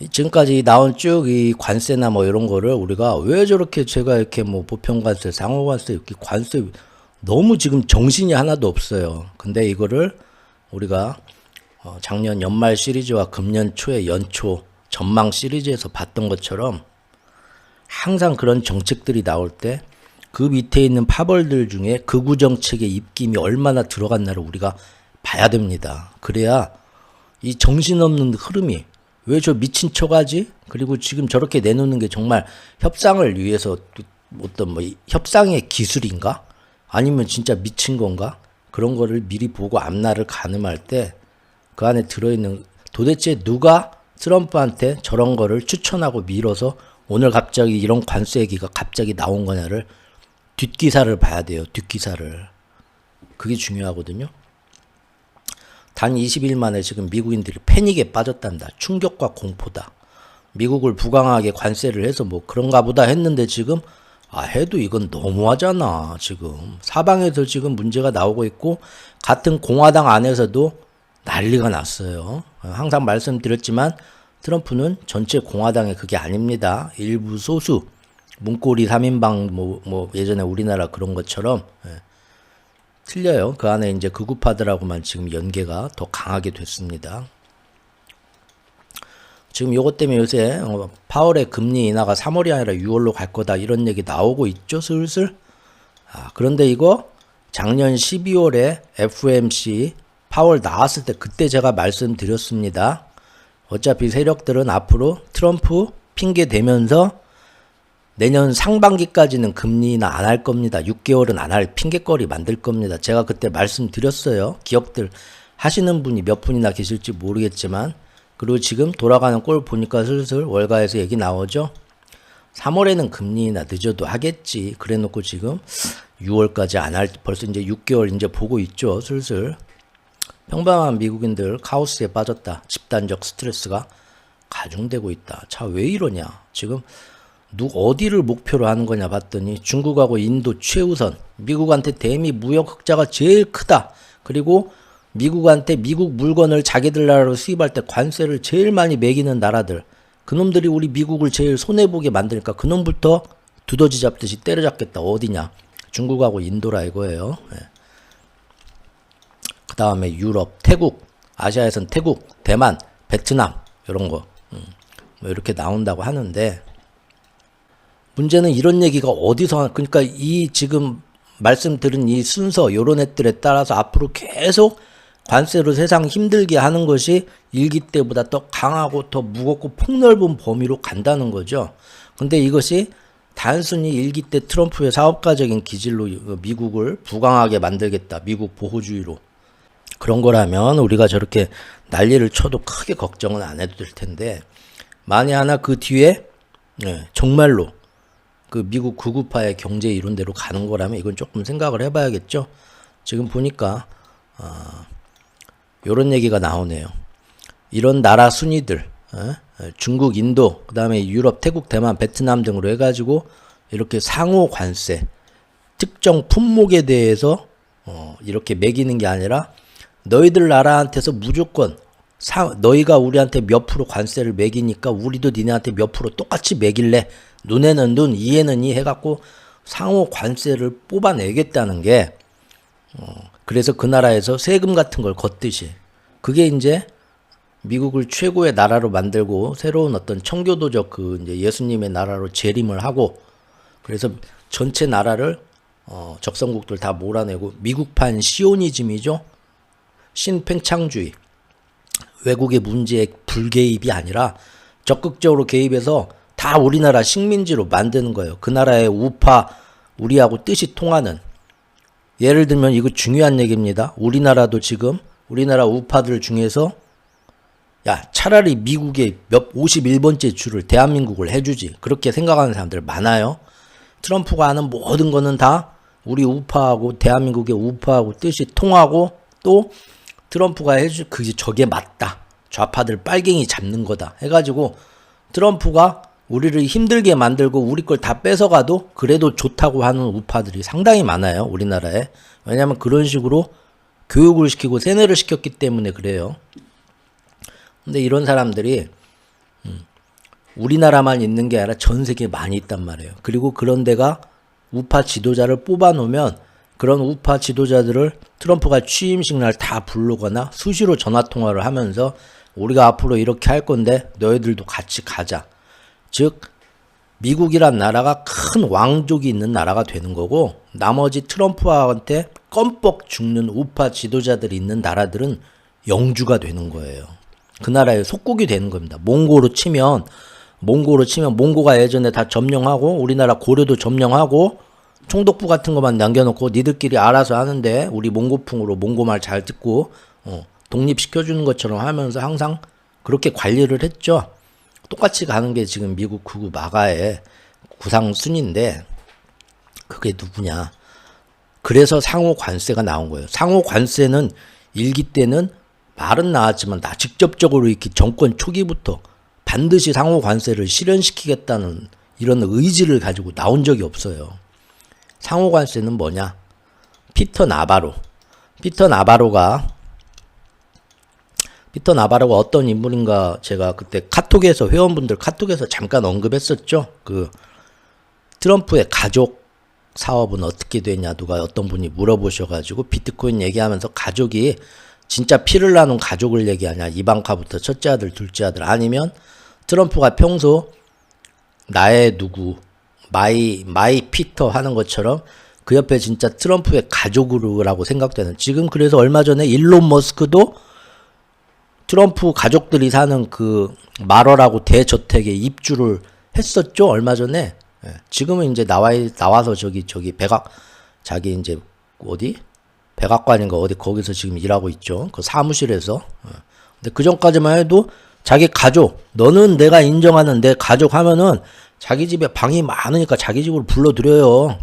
지금까지 나온 쭉 이 관세나 뭐 이런 거를 우리가 왜 저렇게 제가 이렇게 뭐 보편관세, 상호관세, 이렇게 관세 너무 지금 정신이 하나도 없어요. 근데 이거를 우리가 작년 연말 시리즈와 금년 초에 연초 전망 시리즈에서 봤던 것처럼 항상 그런 정책들이 나올 때 그 밑에 있는 파벌들 중에 극우 정책의 입김이 얼마나 들어갔나를 우리가 봐야 됩니다. 그래야 이 정신없는 흐름이 왜 저 미친 척하지? 그리고 지금 저렇게 내놓는 게 정말 협상을 위해서 어떤 뭐 협상의 기술인가? 아니면 진짜 미친 건가? 그런 거를 미리 보고 앞날을 가늠할 때 그 안에 들어있는 도대체 누가 트럼프한테 저런 거를 추천하고 밀어서 오늘 갑자기 이런 관세 얘기가 갑자기 나온 거냐를 뒷기사를 봐야 돼요. 뒷기사를. 그게 중요하거든요. 단 20일 만에 지금 미국인들이 패닉에 빠졌단다. 충격과 공포다. 미국을 부강하게 관세를 해서 뭐 그런가 보다 했는데 지금 해도 이건 너무하잖아. 지금 사방에서 지금 문제가 나오고 있고 같은 공화당 안에서도 난리가 났어요. 항상 말씀드렸지만 트럼프는 전체 공화당의 그게 아닙니다. 일부 소수 문고리 3인방 뭐 예전에 우리나라 그런 것처럼 틀려요. 그 안에 이제 극우파들하고만 지금 연계가 더 강하게 됐습니다. 지금 요것 때문에 요새 파월의 금리 인하가 3월이 아니라 6월로 갈 거다 이런 얘기 나오고 있죠. 슬슬. 그런데 이거 작년 12월에 FOMC 파월 나왔을 때 그때 제가 말씀드렸습니다. 어차피 세력들은 앞으로 트럼프 핑계 대면서 내년 상반기까지는 금리 인하 안 할 겁니다. 6개월은 안 할 핑계거리 만들 겁니다. 제가 그때 말씀드렸어요. 기업들 하시는 분이 몇 분이나 계실지 모르겠지만 그리고 지금 돌아가는 꼴 보니까 슬슬 월가에서 얘기 나오죠. 3월에는 금리 인하 늦어도 하겠지. 그래 놓고 지금 6월까지 안 할 벌써 이제 6개월 이제 보고 있죠. 슬슬. 평범한 미국인들 카오스에 빠졌다. 집단적 스트레스가 가중되고 있다. 자, 왜 이러냐. 지금 어디를 목표로 하는 거냐 봤더니 중국하고 인도 최우선, 미국한테 대미 무역 흑자가 제일 크다. 그리고 미국한테 미국 물건을 자기들 나라로 수입할 때 관세를 제일 많이 매기는 나라들. 그놈들이 우리 미국을 제일 손해보게 만드니까 그놈부터 두더지 잡듯이 때려잡겠다. 어디냐. 중국하고 인도라 이거예요. 그 다음에 유럽, 태국, 아시아에선 태국, 대만, 베트남 이런 거 뭐 이렇게 나온다고 하는데 문제는 이런 얘기가 어디서 그러니까 이 지금 말씀드린 이 순서 요런 애들에 따라서 앞으로 계속 관세로 세상 힘들게 하는 것이 일기 때보다 더 강하고 더 무겁고 폭넓은 범위로 간다는 거죠. 근데 이것이 단순히 일기 때 트럼프의 사업가적인 기질로 미국을 부강하게 만들겠다. 미국 보호주의로. 그런 거라면 우리가 저렇게 난리를 쳐도 크게 걱정은 안 해도 될 텐데 만에 하나 그 뒤에 정말로 그 미국 극우파의 경제 이론대로 가는 거라면 이건 조금 생각을 해봐야겠죠. 지금 보니까 요런 얘기가 나오네요. 이런 나라 순위들 중국, 인도, 그 다음에 유럽, 태국, 대만, 베트남 등으로 해가지고 이렇게 상호 관세 특정 품목에 대해서 이렇게 매기는 게 아니라 너희들 나라한테서 무조건 너희가 우리한테 몇 프로 관세를 매기니까 우리도 니네한테 몇 프로 똑같이 매길래 눈에는 눈, 이에는 이 해갖고 상호 관세를 뽑아내겠다는 게 그래서 그 나라에서 세금 같은 걸 걷듯이 그게 이제 미국을 최고의 나라로 만들고 새로운 어떤 청교도적 그 이제 예수님의 나라로 재림을 하고 그래서 전체 나라를 적성국들 다 몰아내고 미국판 시오니즘이죠. 신팽창주의 외국의 문제에 불개입이 아니라 적극적으로 개입해서 다 우리나라 식민지로 만드는 거예요. 그 나라의 우파 우리하고 뜻이 통하는 예를 들면 이거 중요한 얘기입니다. 우리나라도 지금 우리나라 우파들 중에서 야 차라리 미국의 51번째 주를 대한민국을 해주지 그렇게 생각하는 사람들 많아요. 트럼프가 하는 모든 거는 다 우리 우파하고 대한민국의 우파하고 뜻이 통하고 또 트럼프가 그게 저게 맞다. 좌파들 빨갱이 잡는 거다. 해가지고 트럼프가 우리를 힘들게 만들고 우리 걸 다 뺏어가도 그래도 좋다고 하는 우파들이 상당히 많아요. 우리나라에. 왜냐하면 그런 식으로 교육을 시키고 세뇌를 시켰기 때문에 그래요. 근데 이런 사람들이 우리나라만 있는 게 아니라 전 세계에 많이 있단 말이에요. 그리고 그런 데가 우파 지도자를 뽑아 놓으면 그런 우파 지도자들을 트럼프가 취임식 날 다 부르거나 수시로 전화 통화를 하면서 우리가 앞으로 이렇게 할 건데 너희들도 같이 가자. 즉 미국이란 나라가 큰 왕족이 있는 나라가 되는 거고 나머지 트럼프한테 껌뻑 죽는 우파 지도자들이 있는 나라들은 영주가 되는 거예요. 그 나라의 속국이 되는 겁니다. 몽고로 치면 몽고가 예전에 다 점령하고 우리나라 고려도 점령하고 총독부 같은 것만 남겨놓고 니들끼리 알아서 하는데 우리 몽고풍으로 몽고말 잘 듣고 독립시켜주는 것처럼 하면서 항상 그렇게 관리를 했죠. 똑같이 가는 게 지금 미국 극우 마가의 구상순인데 그게 누구냐. 그래서 상호 관세가 나온 거예요. 상호 관세는 일기 때는 말은 나왔지만 나 직접적으로 이렇게 정권 초기부터 반드시 상호 관세를 실현시키겠다는 이런 의지를 가지고 나온 적이 없어요. 상호 관세는 뭐냐? 피터 나바로가 어떤 인물인가 제가 그때 카톡에서 회원분들 카톡에서 잠깐 언급했었죠. 그 트럼프의 가족 사업은 어떻게 되냐 누가 어떤 분이 물어보셔가지고 비트코인 얘기하면서 가족이 진짜 피를 나눈 가족을 얘기하냐 이방카부터 첫째 아들 둘째 아들 아니면 트럼프가 평소 나의 누구 마이 피터 하는 것처럼 그 옆에 진짜 트럼프의 가족으로라고 생각되는 지금 그래서 얼마 전에 일론 머스크도 트럼프 가족들이 사는 그 마러라고 대저택에 입주를 했었죠 얼마 전에. 지금은 이제 나와서 저기 자기 이제 어디 백악관인가 어디 거기서 지금 일하고 있죠 그 사무실에서. 근데 그 전까지만 해도 자기 가족 너는 내가 인정하는 내 가족 하면은 자기 집에 방이 많으니까 자기 집으로 불러들여요.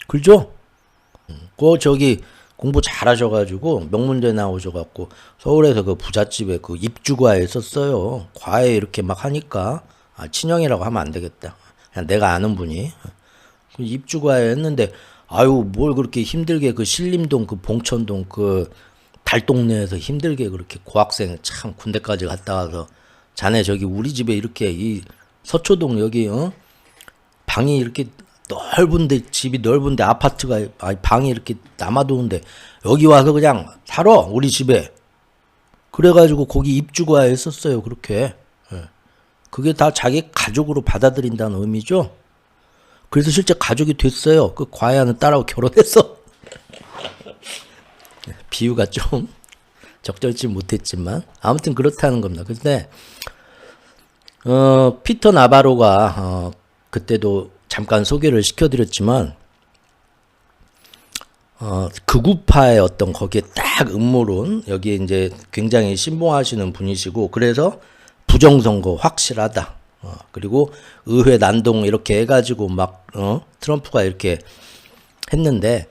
그죠? 저기 공부 잘하셔가지고 명문대 나오셔갖고 서울에서 그 부잣집에 그 입주과에 있었어요. 과에 이렇게 막 하니까 친형이라고 하면 안 되겠다. 그냥 내가 아는 분이 그 입주과에 했는데 아유 뭘 그렇게 힘들게 그 신림동 그 봉천동 그 달동네에서 힘들게 그렇게 고학생 참 군대까지 갔다 와서 자네 저기 우리 집에 이렇게 이 서초동 여기 방이 이렇게 넓은데 집이 넓은데 아파트가 방이 이렇게 남아도는데 여기 와서 그냥 살아 우리 집에 그래가지고 거기 입주과에 했었어요. 그렇게 그게 다 자기 가족으로 받아들인다는 의미죠. 그래서 실제 가족이 됐어요. 그 과외 하는 딸하고 결혼했어. 비유가 좀 적절치 못했지만 아무튼 그렇다는 겁니다. 근데 피터 나바로가 그때도 잠깐 소개를 시켜드렸지만 극우파의 어떤 거기에 딱 음모론 여기에 이제 굉장히 신봉하시는 분이시고 그래서 부정선거 확실하다. 그리고 의회 난동 이렇게 해가지고 막 트럼프가 이렇게 했는데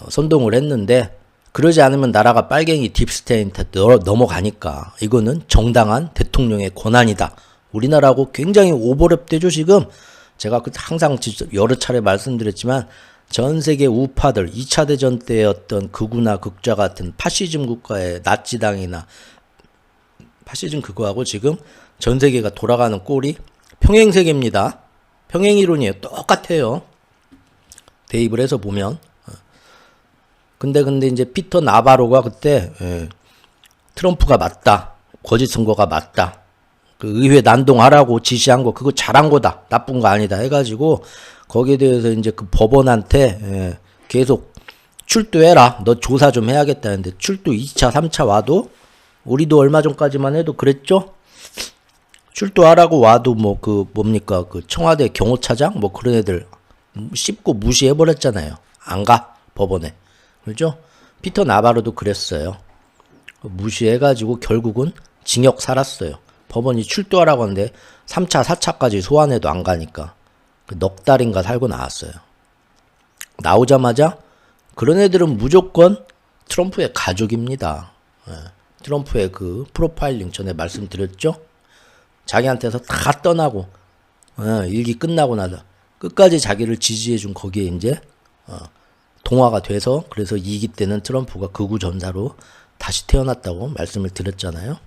선동을 했는데 그러지 않으면 나라가 빨갱이 딥스테이한테 넘어가니까 이거는 정당한 대통령의 권한이다. 우리나라하고 굉장히 오버랩되죠 지금. 제가 항상 여러 차례 말씀드렸지만 전 세계 우파들 2차 대전 때의 어떤 극우나 극좌 같은 파시즘 국가의 나치당이나 파시즘 그거하고 지금 전 세계가 돌아가는 꼴이 평행세계입니다. 평행이론이에요. 똑같아요. 대입을 해서 보면. 근데 이제 피터 나바로가 그때 트럼프가 맞다. 거짓 선거가 맞다. 그 의회 난동하라고 지시한 거 그거 잘한 거다. 나쁜 거 아니다 해가지고 거기에 대해서 이제 그 법원한테 계속 출두해라. 너 조사 좀 해야겠다 했는데 출두 2차 3차 와도 우리도 얼마 전까지만 해도 그랬죠. 출두하라고 와도 뭐 그 뭡니까 그 청와대 경호차장 뭐 그런 애들 씹고 무시해버렸잖아요. 안 가 법원에. 그렇죠? 피터 나바로도 그랬어요. 무시해가지고 결국은 징역 살았어요. 법원이 출두하라고 하는데 3차 4차까지 소환해도 안 가니까 넉 달인가 살고 나왔어요. 나오자마자 그런 애들은 무조건 트럼프의 가족입니다. 트럼프의 그 프로파일링 전에 말씀드렸죠. 자기한테서 다 떠나고 일기 끝나고 나서 끝까지 자기를 지지해준 거기에 이제 동화가 돼서 그래서 2기 때는 트럼프가 극우 전사로 다시 태어났다고 말씀을 드렸잖아요.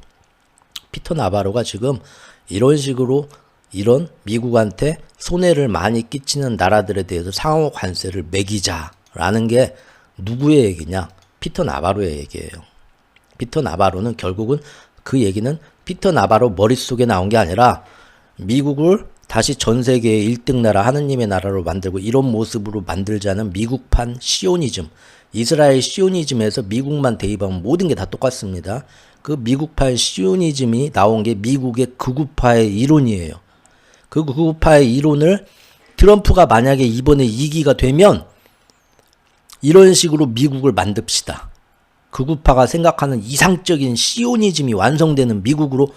피터 나바로가 지금 이런 식으로 이런 미국한테 손해를 많이 끼치는 나라들에 대해서 상호 관세를 매기자라는 게 누구의 얘기냐? 피터 나바로의 얘기예요. 피터 나바로는 결국은 그 얘기는 피터 나바로 머릿속에 나온 게 아니라 미국을 다시 전 세계의 1등 나라 하느님의 나라로 만들고 이런 모습으로 만들자는 미국판 시오니즘, 이스라엘 시오니즘에서 미국만 대입하면 모든 게 다 똑같습니다. 그 미국판 시오니즘이 나온 게 미국의 극우파의 이론이에요. 그 극우파의 이론을 트럼프가 만약에 이번에 2기가 되면 이런 식으로 미국을 만듭시다. 극우파가 생각하는 이상적인 시오니즘이 완성되는 미국으로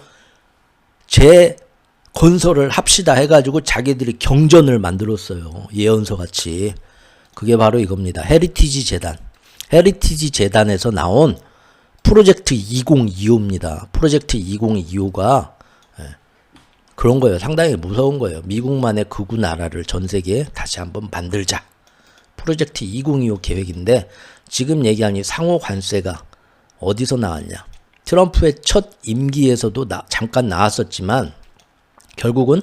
재건설을 합시다 해가지고 자기들이 경전을 만들었어요. 예언서 같이. 그게 바로 이겁니다. 헤리티지 재단. 헤리티지 재단에서 나온 프로젝트 2025입니다. 프로젝트 2025가 그런 거예요. 상당히 무서운 거예요. 미국만의 극우 나라를 전 세계에 다시 한번 만들자. 프로젝트 2025 계획인데 지금 얘기한 이 상호 관세가 어디서 나왔냐. 트럼프의 첫 임기에서도 잠깐 나왔었지만 결국은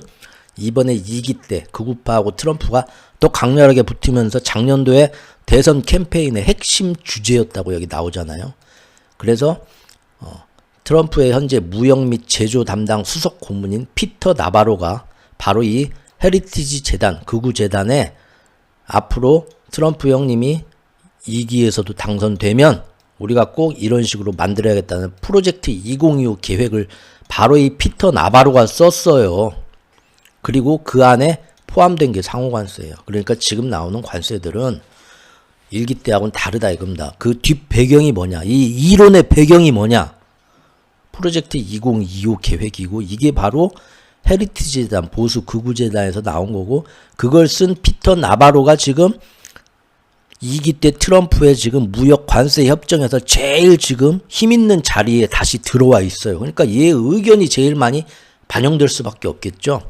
이번에 2기 때 극우파하고 트럼프가 또 강렬하게 붙으면서 작년도에 대선 캠페인의 핵심 주제였다고 여기 나오잖아요. 그래서 트럼프의 현재 무역 및 제조 담당 수석 고문인 피터 나바로가 바로 이 헤리티지 재단, 극우 재단에 앞으로 트럼프 형님이 2기에서도 당선되면 우리가 꼭 이런 식으로 만들어야겠다는 프로젝트 2025 계획을 바로 이 피터 나바로가 썼어요. 그리고 그 안에 포함된 게 상호관세예요. 그러니까 지금 나오는 관세들은 1기 때하고는 다르다 이겁니다. 그 뒷 배경이 뭐냐? 이 이론의 배경이 뭐냐? 프로젝트 2025 계획이고 이게 바로 헤리티지 재단, 보수 극우 재단에서 나온 거고 그걸 쓴 피터 나바로가 지금 2기 때 트럼프의 지금 무역 관세 협정에서 제일 지금 힘 있는 자리에 다시 들어와 있어요. 그러니까 얘 의견이 제일 많이 반영될 수밖에 없겠죠.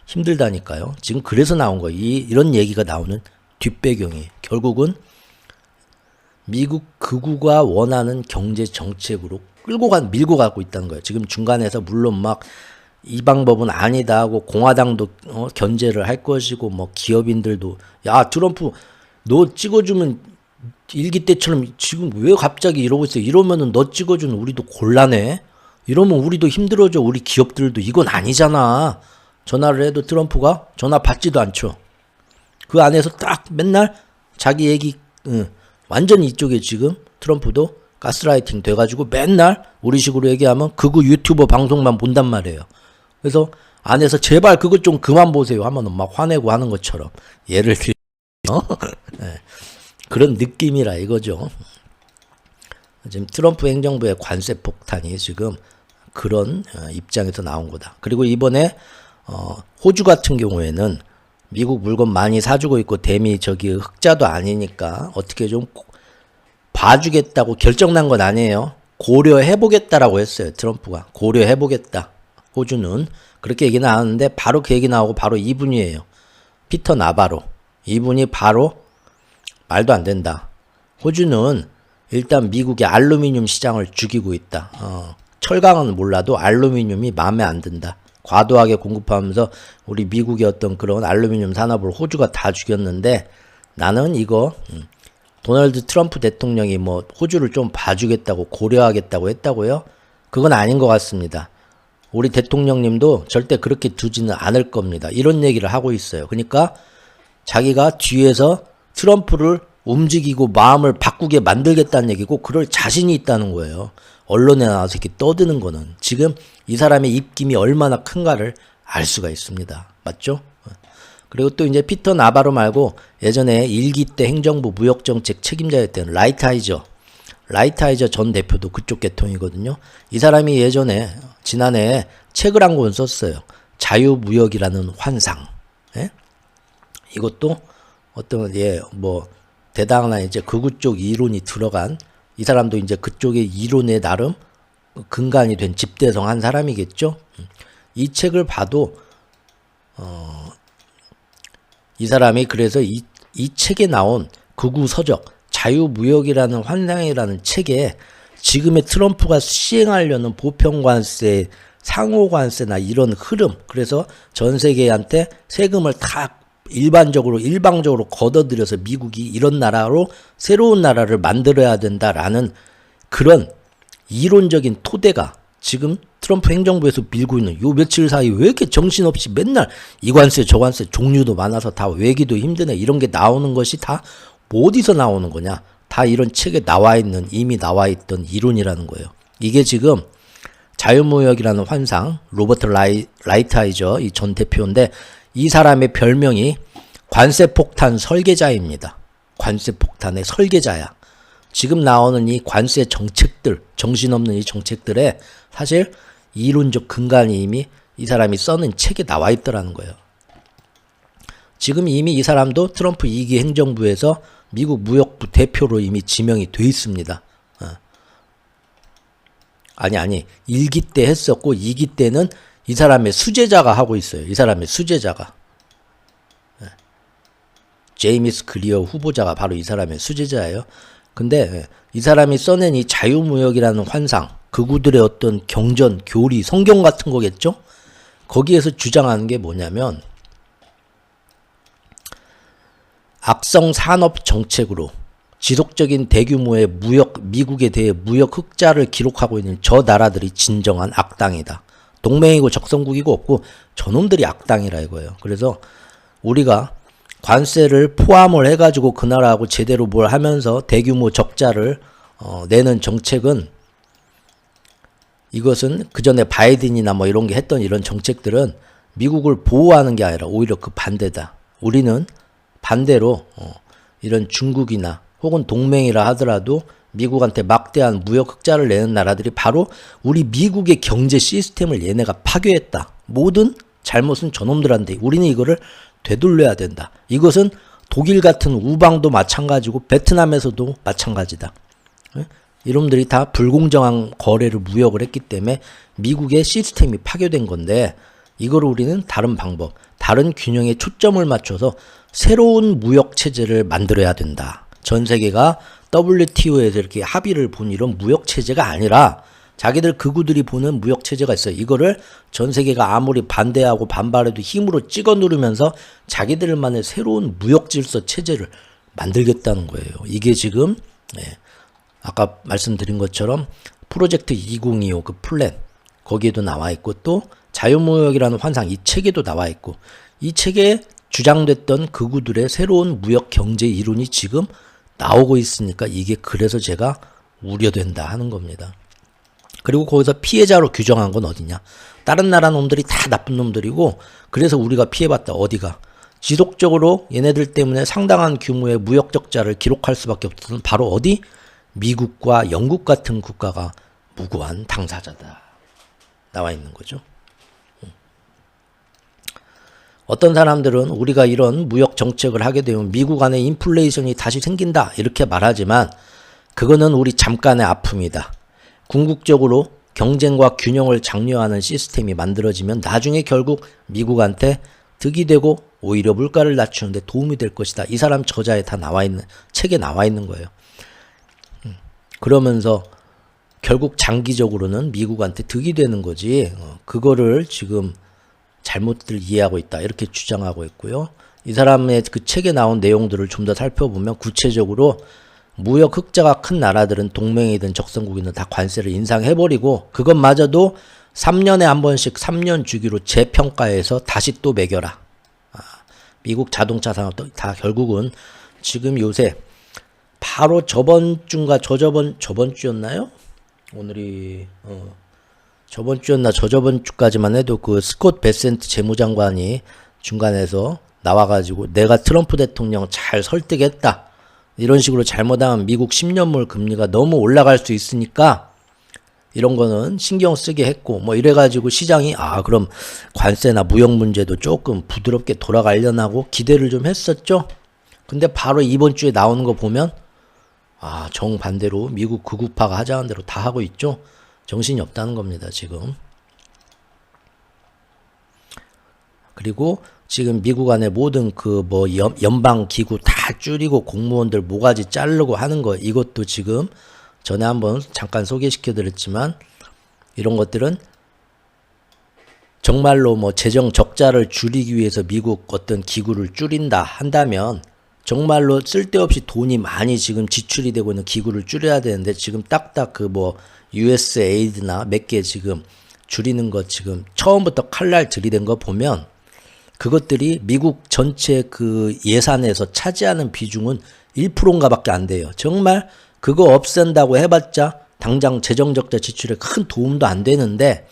힘들다니까요. 지금 그래서 나온 거예요. 이런 얘기가 나오는 뒷배경이 결국은 미국 극우가 원하는 경제 정책으로 밀고 가고 있다는 거예요. 지금 중간에서 물론 막 이 방법은 아니다 하고 공화당도 견제를 할 것이고 뭐 기업인들도 야 트럼프 너 찍어주면 1기 때처럼 지금 왜 갑자기 이러고 있어? 이러면은 너 찍어주는 우리도 곤란해. 이러면 우리도 힘들어져. 우리 기업들도 이건 아니잖아. 전화를 해도 트럼프가 전화 받지도 않죠. 그 안에서 딱 맨날 자기 얘기 완전히 이쪽에 지금 트럼프도 가스라이팅 돼가지고 맨날 우리식으로 얘기하면 극우 유튜버 방송만 본단 말이에요. 그래서 안에서 제발 그것 좀 그만 보세요 하면은 막 화내고 하는 것처럼 예를 들어 네. 그런 느낌이라 이거죠. 지금 트럼프 행정부의 관세 폭탄이 지금 그런 입장에서 나온 거다. 그리고 이번에 호주 같은 경우에는 미국 물건 많이 사주고 있고 대미 저기 흑자도 아니니까 어떻게 좀 봐주겠다고 결정난 건 아니에요. 고려해보겠다라고 했어요. 트럼프가 고려해보겠다. 호주는 그렇게 얘기 나왔는데 바로 그 얘기 나오고 바로 이분이에요. 피터 나바로. 이분이 바로 말도 안 된다. 호주는 일단 미국의 알루미늄 시장을 죽이고 있다. 철강은 몰라도 알루미늄이 마음에 안 든다. 과도하게 공급하면서 우리 미국의 어떤 그런 알루미늄 산업을 호주가 다 죽였는데 나는 이거 도널드 트럼프 대통령이 뭐 호주를 좀 봐주겠다고 고려하겠다고 했다고요? 그건 아닌 것 같습니다. 우리 대통령님도 절대 그렇게 두지는 않을 겁니다. 이런 얘기를 하고 있어요. 그러니까 자기가 뒤에서 트럼프를 움직이고 마음을 바꾸게 만들겠다는 얘기고 그럴 자신이 있다는 거예요. 언론에 나와서 이렇게 떠드는 거는 지금 이 사람의 입김이 얼마나 큰가를 알 수가 있습니다. 맞죠? 그리고 또 이제 피터 나바로 말고 예전에 1기 때 행정부 무역정책 책임자였던 라이트하이저 전 대표도 그쪽 계통이거든요. 이 사람이 예전에 지난해 책을 한 권 썼어요. 자유무역이라는 환상. 예? 이것도 어떤 뭐 대단한 이제 극우 쪽 이론이 들어간 이 사람도 이제 그쪽의 이론에 나름 근간이 된 집대성 한 사람이겠죠. 이 책을 봐도 이 사람이 그래서 이 책에 나온 극우 서적 자유무역이라는 환상이라는 책에 지금의 트럼프가 시행하려는 보편관세 상호관세나 이런 흐름, 그래서 전 세계한테 세금을 다 일방적으로 걷어들여서 미국이 이런 나라로 새로운 나라를 만들어야 된다라는 그런 이론적인 토대가 지금 트럼프 행정부에서 밀고 있는 요 며칠 사이 왜 이렇게 정신없이 맨날 이 관세 저 관세 종류도 많아서 다 외기도 힘드네 이런 게 나오는 것이 다 어디서 나오는 거냐? 다 이런 책에 이미 나와 있던 이론이라는 거예요. 이게 지금 자유무역이라는 환상, 로버트 라이트하이저 이 전 대표인데 이 사람의 별명이 관세폭탄 설계자입니다. 관세폭탄의 설계자야. 지금 나오는 이 관세 정책들, 정신없는 이 정책들에 사실 이론적 근간이 이미 이 사람이 써는 책에 나와 있더라는 거예요. 지금 이미 이 사람도 트럼프 2기 행정부에서 미국 무역부 대표로 이미 지명이 돼 있습니다. 아니 1기 때 했었고 2기 때는 이 사람의 수제자가 하고 있어요. 이 사람의 수제자가. 제이미스 클리어 후보자가 바로 이 사람의 수제자예요. 근데 이 사람이 써낸 이 자유무역이라는 환상, 극우들의 어떤 경전, 교리, 성경 같은 거겠죠? 거기에서 주장하는 게 뭐냐면 악성 산업 정책으로 지속적인 대규모의 미국에 대해 무역 흑자를 기록하고 있는 저 나라들이 진정한 악당이다. 동맹이고 적성국이고 없고 저놈들이 악당이라 이거예요. 그래서 우리가 관세를 포함을 해가지고 그 나라하고 제대로 뭘 하면서 대규모 적자를 내는 정책은 이것은 그 전에 바이든이나 뭐 이런 게 했던 이런 정책들은 미국을 보호하는 게 아니라 오히려 그 반대다. 우리는 반대로 이런 중국이나 혹은 동맹이라 하더라도 미국한테 막대한 무역 흑자를 내는 나라들이 바로 우리 미국의 경제 시스템을 얘네가 파괴했다. 모든 잘못은 저놈들한테 우리는 이거를 되돌려야 된다. 이것은 독일 같은 우방도 마찬가지고 베트남에서도 마찬가지다. 이놈들이 다 불공정한 거래를 무역을 했기 때문에 미국의 시스템이 파괴된 건데 이걸 우리는 다른 방법, 다른 균형에 초점을 맞춰서 새로운 무역 체제를 만들어야 된다. 전 세계가 WTO에서 이렇게 합의를 본 이런 무역 체제가 아니라 자기들 극우들이 보는 무역 체제가 있어요. 이거를 전 세계가 아무리 반대하고 반발해도 힘으로 찍어 누르면서 자기들만의 새로운 무역 질서 체제를 만들겠다는 거예요. 이게 지금 아까 말씀드린 것처럼 프로젝트 2025 그 플랜 거기에도 나와 있고 또 자유무역이라는 환상 이 책에도 나와 있고 이 책에 주장됐던 극우들의 새로운 무역 경제 이론이 지금 나오고 있으니까 이게 그래서 제가 우려된다 하는 겁니다. 그리고 거기서 피해자로 규정한 건 어디냐? 다른 나라 놈들이 다 나쁜 놈들이고 그래서 우리가 피해봤다. 어디가? 지속적으로 얘네들 때문에 상당한 규모의 무역 적자를 기록할 수밖에 없던 바로 어디? 미국과 영국 같은 국가가 무고한 당사자다. 나와 있는 거죠. 어떤 사람들은 우리가 이런 무역 정책을 하게 되면 미국 안에 인플레이션이 다시 생긴다 이렇게 말하지만 그거는 우리 잠깐의 아픔이다. 궁극적으로 경쟁과 균형을 장려하는 시스템이 만들어지면 나중에 결국 미국한테 득이 되고 오히려 물가를 낮추는데 도움이 될 것이다. 이 사람 저자에 다 나와 있는 책에 나와 있는 거예요. 그러면서 결국 장기적으로는 미국한테 득이 되는 거지. 그거를 지금 잘못들 이해하고 있다. 이렇게 주장하고 있고요. 이 사람의 그 책에 나온 내용들을 좀 더 살펴보면 구체적으로 무역 흑자가 큰 나라들은 동맹이든 적성국이든 다 관세를 인상해버리고 그것마저도 3년에 한 번씩 3년 주기로 재평가해서 다시 또 매겨라. 미국 자동차 산업도 다 결국은 지금 요새 바로 저번 주인가 저번 주였나요? 오늘이 저번 주였나 저저번 주까지만 해도 그 스콧 베센트 재무장관이 중간에서 나와가지고 내가 트럼프 대통령 잘 설득했다. 이런 식으로 잘못하면 미국 10년물 금리가 너무 올라갈 수 있으니까 이런 거는 신경 쓰게 했고 뭐 이래가지고 시장이 그럼 관세나 무역 문제도 조금 부드럽게 돌아가려나고 기대를 좀 했었죠. 근데 바로 이번 주에 나오는 거 보면 정반대로 미국 극우파가 하자는 대로 다 하고 있죠. 정신이 없다는 겁니다, 지금. 그리고 지금 미국 안에 모든 그 뭐 연방 기구 다 줄이고 공무원들 모가지 자르고 하는 거 이것도 지금 전에 한번 잠깐 소개시켜 드렸지만 이런 것들은 정말로 뭐 재정 적자를 줄이기 위해서 미국 어떤 기구를 줄인다 한다면 정말로 쓸데없이 돈이 많이 지금 지출이 되고 있는 기구를 줄여야 되는데 지금 딱딱 그 뭐 USAID나 몇 개 지금 줄이는 거 지금 처음부터 칼날 들이댄 거 보면 그것들이 미국 전체 그 예산에서 차지하는 비중은 1%인가 밖에 안 돼요. 정말 그거 없앤다고 해봤자 당장 재정적자 지출에 큰 도움도 안 되는데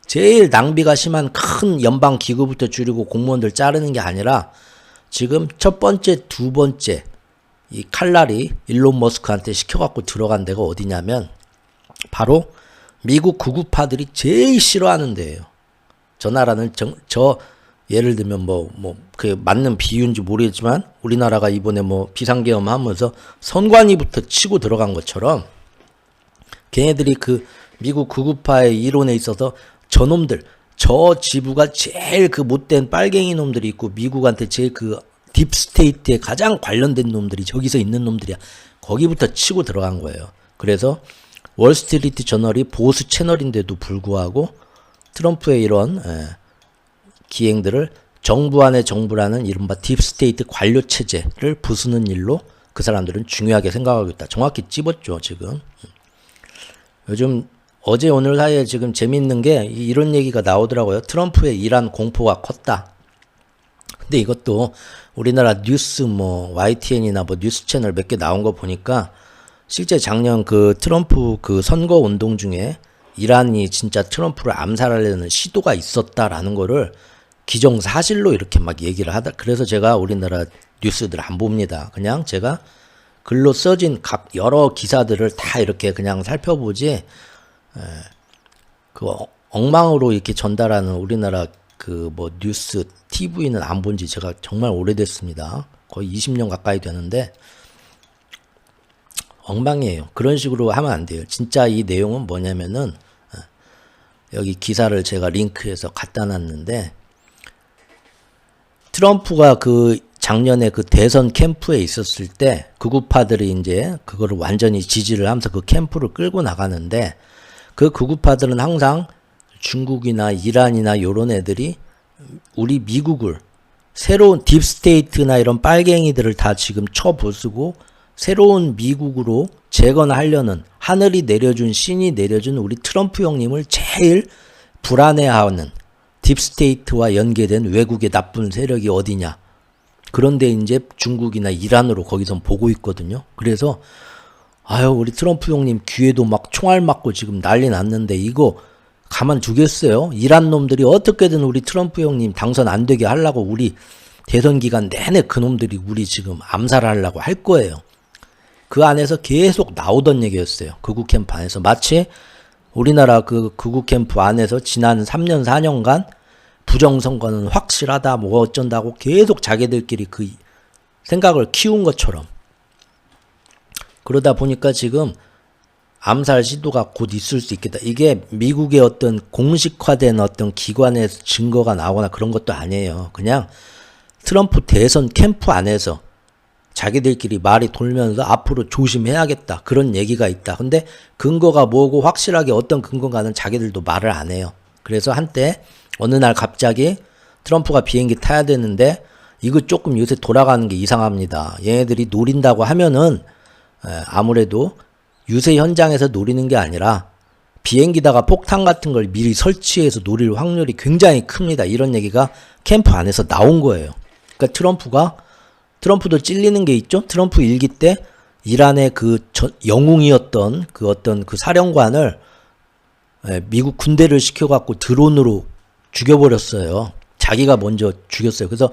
제일 낭비가 심한 큰 연방 기구부터 줄이고 공무원들 자르는 게 아니라 지금 첫 번째, 두 번째 이 칼날이 일론 머스크한테 시켜갖고 들어간 데가 어디냐면 바로 미국 구구파들이 제일 싫어하는 데예요. 저 나라는 예를 들면 그 맞는 비유인지 모르겠지만 우리나라가 이번에 뭐 비상계엄 하면서 선관위부터 치고 들어간 것처럼 걔네들이 그 미국 구구파의 이론에 있어서 저놈들, 저 지부가 제일 그 못된 빨갱이 놈들이 있고 미국한테 제일 그 딥스테이트에 가장 관련된 놈들이 저기서 있는 놈들이야. 거기부터 치고 들어간 거예요. 그래서 월스트리트 저널이 보수 채널인데도 불구하고 트럼프의 이런 기행들을 정부 안에 정부라는 이른바 딥스테이트 관료체제를 부수는 일로 그 사람들은 중요하게 생각하고 있다. 정확히 찝었죠, 지금. 요즘 어제 오늘 사이에 지금 재밌는 게 이런 얘기가 나오더라고요. 트럼프의 이란 공포가 컸다. 근데 이것도 우리나라 뉴스 YTN이나 뉴스 채널 몇 개 나온 거 보니까 실제 작년 그 트럼프 그 선거 운동 중에 이란이 진짜 트럼프를 암살하려는 시도가 있었다라는 거를 기정사실로 이렇게 막 얘기를 하다. 그래서 제가 우리나라 뉴스들 안 봅니다. 그냥 제가 글로 써진 여러 기사들을 다 이렇게 그냥 살펴보지, 그 엉망으로 이렇게 전달하는 우리나라 그 뉴스 TV는 안 본 지 제가 정말 오래됐습니다. 거의 20년 가까이 되는데 엉망이에요. 그런 식으로 하면 안 돼요. 진짜 이 내용은 뭐냐면은 여기 기사를 제가 링크해서 갖다 놨는데 트럼프가 그 작년에 그 대선 캠프에 있었을 때 극우파들이 이제 그거를 완전히 지지를 하면서 그 캠프를 끌고 나가는데 그 극우파들은 항상 중국이나 이란이나 요런 애들이 우리 미국을 새로운 딥스테이트나 이런 빨갱이들을 다 지금 쳐부수고 새로운 미국으로 재건하려는 하늘이 내려준 신이 내려준 우리 트럼프 형님을 제일 불안해하는 딥스테이트와 연계된 외국의 나쁜 세력이 어디냐. 그런데 이제 중국이나 이란으로 거기선 보고 있거든요. 그래서 우리 트럼프 형님 귀에도 막 총알 맞고 지금 난리 났는데 이거 가만 두겠어요? 이란 놈들이 어떻게든 우리 트럼프 형님 당선 안 되게 하려고 우리 대선 기간 내내 그 놈들이 우리 지금 암살하려고 할 거예요. 그 안에서 계속 나오던 얘기였어요. 극우 캠프 안에서. 마치 우리나라 그 극우 캠프 안에서 지난 3년 4년간 부정선거는 확실하다 뭐 어쩐다고 계속 자기들끼리 그 생각을 키운 것처럼. 그러다 보니까 지금 암살 시도가 곧 있을 수 있겠다. 이게 미국의 어떤 공식화된 어떤 기관에서 증거가 나오거나 그런 것도 아니에요. 그냥 트럼프 대선 캠프 안에서 자기들끼리 말이 돌면서 앞으로 조심해야겠다. 그런 얘기가 있다. 근데 근거가 뭐고 확실하게 어떤 근거가는 자기들도 말을 안 해요. 그래서 한때 어느 날 갑자기 트럼프가 비행기 타야 되는데 이거 조금 요새 돌아가는 게 이상합니다. 얘네들이 노린다고 하면은 아무래도 유세 현장에서 노리는 게 아니라 비행기다가 폭탄 같은 걸 미리 설치해서 노릴 확률이 굉장히 큽니다. 이런 얘기가 캠프 안에서 나온 거예요. 그러니까 트럼프도 찔리는 게 있죠. 트럼프 일기 때 이란의 그 영웅이었던 그 어떤 그 사령관을 미국 군대를 시켜갖고 드론으로 죽여버렸어요. 자기가 먼저 죽였어요. 그래서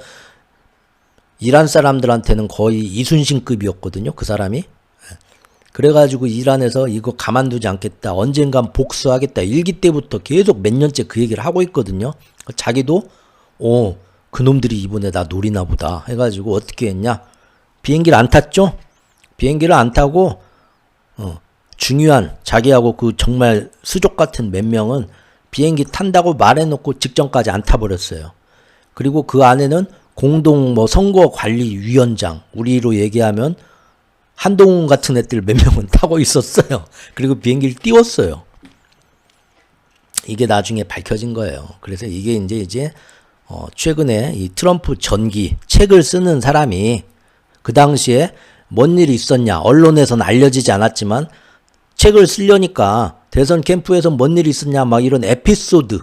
이란 사람들한테는 거의 이순신급이었거든요. 그 사람이. 그래가지고 이란에서 이거 가만두지 않겠다. 언젠간 복수하겠다. 일기 때부터 계속 몇 년째 그 얘기를 하고 있거든요. 자기도 그놈들이 이번에 나 노리나 보다 해가지고 어떻게 했냐. 비행기를 안 탔죠. 비행기를 안 타고 중요한 자기하고 그 정말 수족 같은 몇 명은 비행기 탄다고 말해놓고 직전까지 안 타버렸어요. 그리고 그 안에는 공동 선거관리위원장, 우리로 얘기하면 한동훈 같은 애들 몇 명은 타고 있었어요. 그리고 비행기를 띄웠어요. 이게 나중에 밝혀진 거예요. 그래서 이게 이제 최근에 이 트럼프 전기 책을 쓰는 사람이 그 당시에 뭔 일이 있었냐, 언론에서는 알려지지 않았지만 책을 쓰려니까 대선 캠프에서 뭔 일이 있었냐 막 이런 에피소드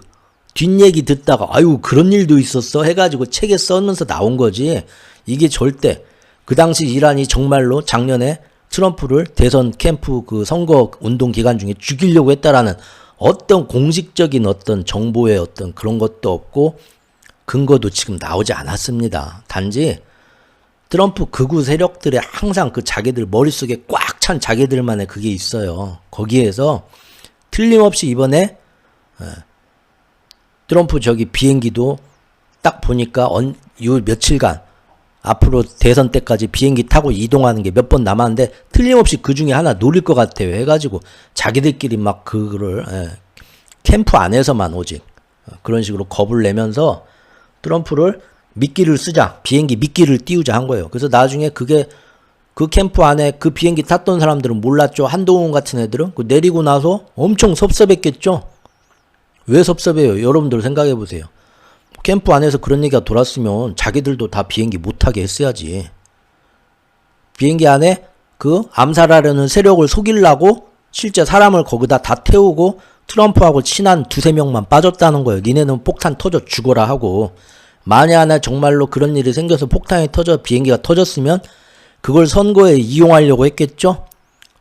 뒷얘기 듣다가 아유 그런 일도 있었어 해가지고 책에 써면서 나온 거지. 이게 절대 그 당시 이란이 정말로 작년에 트럼프를 대선 캠프 그 선거 운동 기간 중에 죽이려고 했다라는 어떤 공식적인 어떤 정보의 어떤 그런 것도 없고 근거도 지금 나오지 않았습니다. 단지 트럼프 극우 세력들의 항상 그 자기들 머릿속에 꽉 찬 자기들만의 그게 있어요. 거기에서 틀림없이 이번에 트럼프 저기 비행기도 딱 보니까 요 며칠간 앞으로 대선 때까지 비행기 타고 이동하는 게 몇 번 남았는데 틀림없이 그 중에 하나 노릴 것 같아요. 해가지고 자기들끼리 막 그거를 캠프 안에서만 오직 그런 식으로 겁을 내면서 트럼프를 미끼를 쓰자, 비행기 미끼를 띄우자 한 거예요. 그래서 나중에 그게 그 캠프 안에 그 비행기 탔던 사람들은 몰랐죠. 한동훈 같은 애들은 그 내리고 나서 엄청 섭섭했겠죠. 왜 섭섭해요? 여러분들 생각해 보세요. 캠프 안에서 그런 얘기가 돌았으면 자기들도 다 비행기 못 타게 했어야지. 비행기 안에 그 암살하려는 세력을 속이려고 실제 사람을 거기다 다 태우고 트럼프하고 친한 두세 명만 빠졌다는 거예요. 니네는 폭탄 터져 죽어라 하고. 만에 하나 정말로 그런 일이 생겨서 폭탄이 터져 비행기가 터졌으면 그걸 선거에 이용하려고 했겠죠?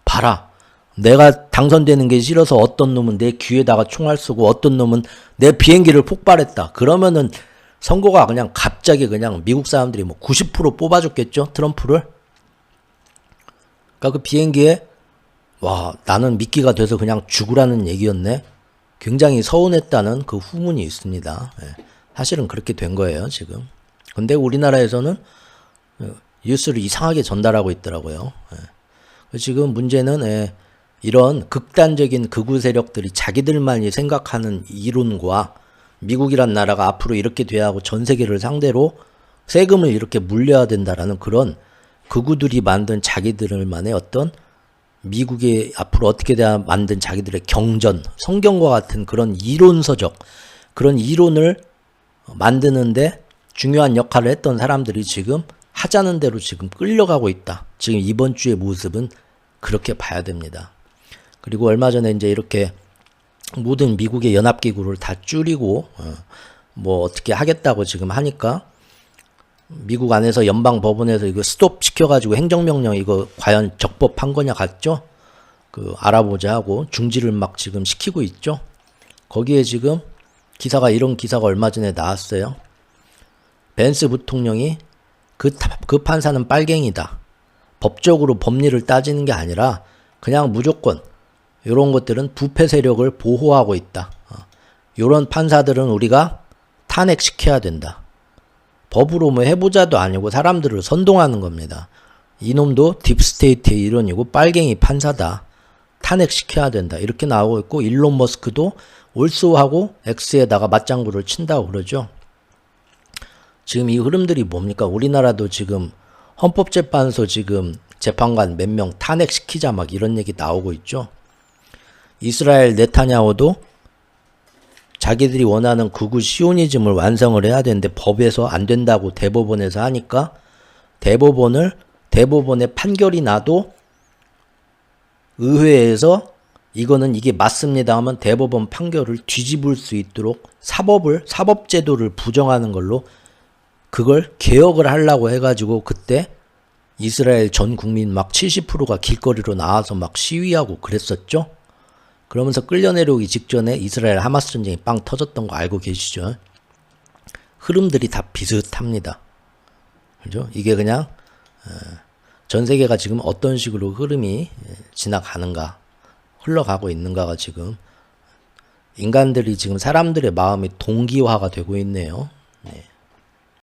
봐라. 내가 당선되는 게 싫어서 어떤 놈은 내 귀에다가 총알 쏘고 어떤 놈은 내 비행기를 폭발했다. 그러면은 선거가 그냥 갑자기 그냥 미국 사람들이 뭐 90% 뽑아줬겠죠? 트럼프를. 그러니까 그 비행기에 와 나는 미끼가 돼서 그냥 죽으라는 얘기였네. 굉장히 서운했다는 그 후문이 있습니다. 사실은 그렇게 된 거예요 지금. 근데 우리나라에서는 뉴스를 이상하게 전달하고 있더라고요. 지금 문제는 이런 극단적인 극우 세력들이 자기들만이 생각하는 이론과 미국이란 나라가 앞으로 이렇게 돼야 하고 전 세계를 상대로 세금을 이렇게 물려야 된다라는 그런 극우들이 만든 자기들만의 어떤 미국이 앞으로 어떻게 돼야 만든 자기들의 경전, 성경과 같은 그런 이론서적 그런 이론을 만드는데 중요한 역할을 했던 사람들이 지금 하자는 대로 지금 끌려가고 있다. 지금 이번 주의 모습은 그렇게 봐야 됩니다. 그리고 얼마 전에 이제 이렇게 모든 미국의 연합기구를 다 줄이고 뭐 어떻게 하겠다고 지금 하니까 미국 안에서 연방법원에서 이거 스톱 시켜가지고 행정명령 이거 과연 적법한 거냐 같죠? 그 알아보자 하고 중지를 막 지금 시키고 있죠. 거기에 지금 기사가 이런 기사가 얼마 전에 나왔어요. 벤스 부통령이 그 판사는 빨갱이다. 법적으로 법리를 따지는 게 아니라 그냥 무조건 이런 것들은 부패 세력을 보호하고 있다. 이런 판사들은 우리가 탄핵시켜야 된다. 법으로 뭐 해보자도 아니고 사람들을 선동하는 겁니다. 이놈도 딥스테이트의 일원이고 빨갱이 판사다. 탄핵시켜야 된다. 이렇게 나오고 있고 일론 머스크도 올소하고 X에다가 맞장구를 친다고 그러죠. 지금 이 흐름들이 뭡니까? 우리나라도 지금 헌법재판소 지금 재판관 몇 명 탄핵시키자 막 이런 얘기 나오고 있죠. 이스라엘 네타냐후도 자기들이 원하는 극우 시오니즘을 완성을 해야 되는데 법에서 안 된다고 대법원에서 하니까 대법원의 판결이 나도 의회에서 이거는 이게 맞습니다 하면 대법원 판결을 뒤집을 수 있도록 사법제도를 부정하는 걸로 그걸 개혁을 하려고 해가지고 그때 이스라엘 전 국민 막 70%가 길거리로 나와서 막 시위하고 그랬었죠. 그러면서 끌려 내려오기 직전에 이스라엘 하마스 전쟁이 빵 터졌던 거 알고 계시죠? 흐름들이 다 비슷합니다. 그죠? 이게 그냥 전 세계가 지금 어떤 식으로 흐름이 지나가는가, 흘러가고 있는가가 지금 인간들이 지금 사람들의 마음이 동기화가 되고 있네요. 네.